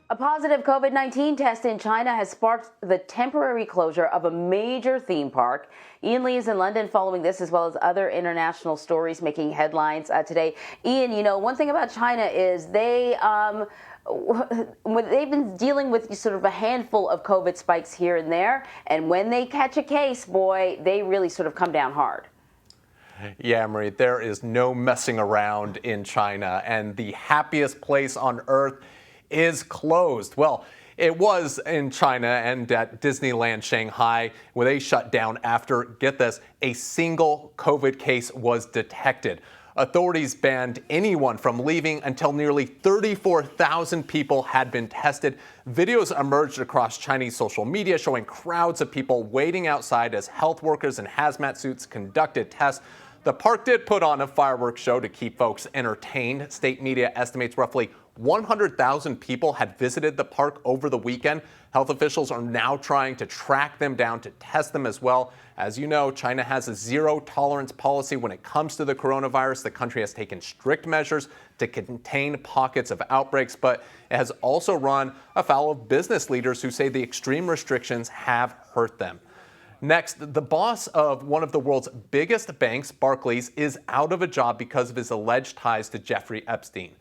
A positive COVID-19 test in China has sparked the temporary closure of a major theme park. Ian Lee is in London following this, as well as other international stories making headlines today. Ian, you know, one thing about China is they've been dealing with sort of a handful of COVID spikes here and there. And when they catch a case, boy, they really sort of come down hard. Yeah, Marie, there is no messing around in China, and the happiest place on earth is closed. Well, it was in China and at Disneyland Shanghai, where they shut down after, get this, a single COVID case was detected. Authorities banned anyone from leaving until nearly 34,000 people had been tested. Videos emerged across Chinese social media showing crowds of people waiting outside as health workers in hazmat suits conducted tests. The park did put on a fireworks show to keep folks entertained. State media estimates roughly 100,000 people had visited the park over the weekend. Health officials are now trying to track them down to test them as well. As you know, China has a zero-tolerance policy when it comes to the coronavirus. The country has taken strict measures to contain pockets of outbreaks, but it has also run afoul of business leaders who say the extreme restrictions have hurt them. Next, the boss of one of the world's biggest banks, Barclays, is out of a job because of his alleged ties to Jeffrey Epstein.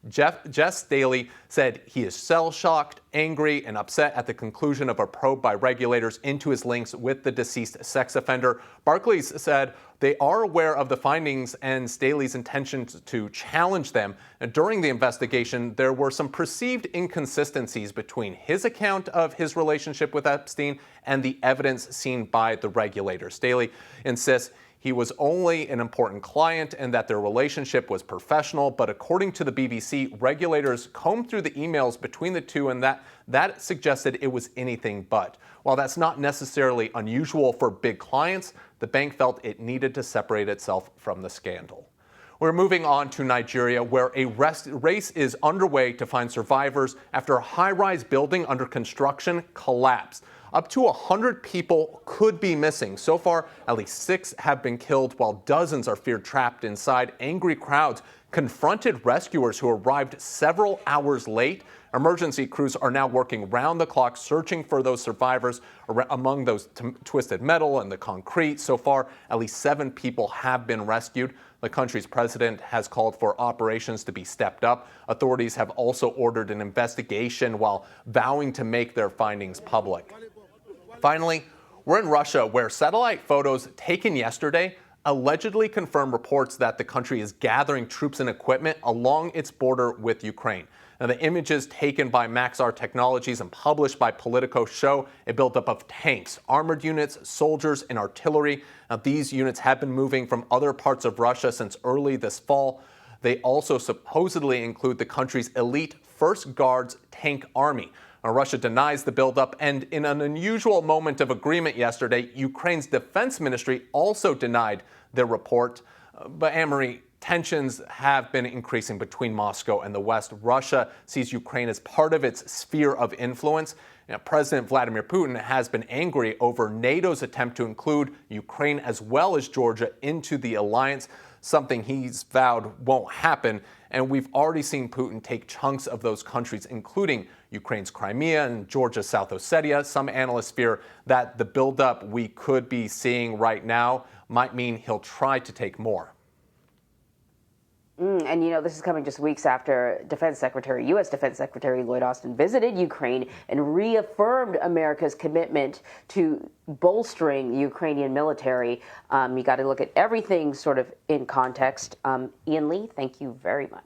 Jess Staley said he is shell-shocked, angry, and upset at the conclusion of a probe by regulators into his links with the deceased sex offender. Barclays said they are aware of the findings and Staley's intentions to challenge them. And during the investigation, there were some perceived inconsistencies between his account of his relationship with Epstein and the evidence seen by the regulators. Staley insists he was only an important client and that their relationship was professional, but according to the BBC, regulators combed through the emails between the two and that suggested it was anything but. While that's not necessarily unusual for big clients, the bank felt it needed to separate itself from the scandal. We're moving on to Nigeria, where a race is underway to find survivors after a high-rise building under construction collapsed. Up to 100 people could be missing. So far, at least 6 have been killed, while dozens are feared trapped inside. Angry crowds confronted rescuers who arrived several hours late. Emergency crews are now working round the clock searching for those survivors among those twisted metal and the concrete. So far, at least 7 people have been rescued. The country's president has called for operations to be stepped up. Authorities have also ordered an investigation while vowing to make their findings public. Finally, we're in Russia, where satellite photos taken yesterday allegedly confirm reports that the country is gathering troops and equipment along its border with Ukraine. Now, the images taken by Maxar Technologies and published by Politico show a buildup of tanks, armored units, soldiers, and artillery. Now, these units have been moving from other parts of Russia since early this fall. They also supposedly include the country's elite First Guards tank army. Now, Russia denies the buildup, and in an unusual moment of agreement yesterday, Ukraine's defense ministry also denied their report. But Anne-Marie, tensions have been increasing between Moscow and the West. Russia sees Ukraine as part of its sphere of influence. President Vladimir Putin has been angry over NATO's attempt to include Ukraine as well as Georgia into the alliance, something he's vowed won't happen. And we've already seen Putin take chunks of those countries, including Ukraine's Crimea and Georgia's South Ossetia. Some analysts fear that the buildup we could be seeing right now might mean he'll try to take more. And, you know, this is coming just weeks after U.S. Defense Secretary Lloyd Austin visited Ukraine and reaffirmed America's commitment to bolstering the Ukrainian military. You got to look at everything sort of in context. Ian Lee, thank you very much.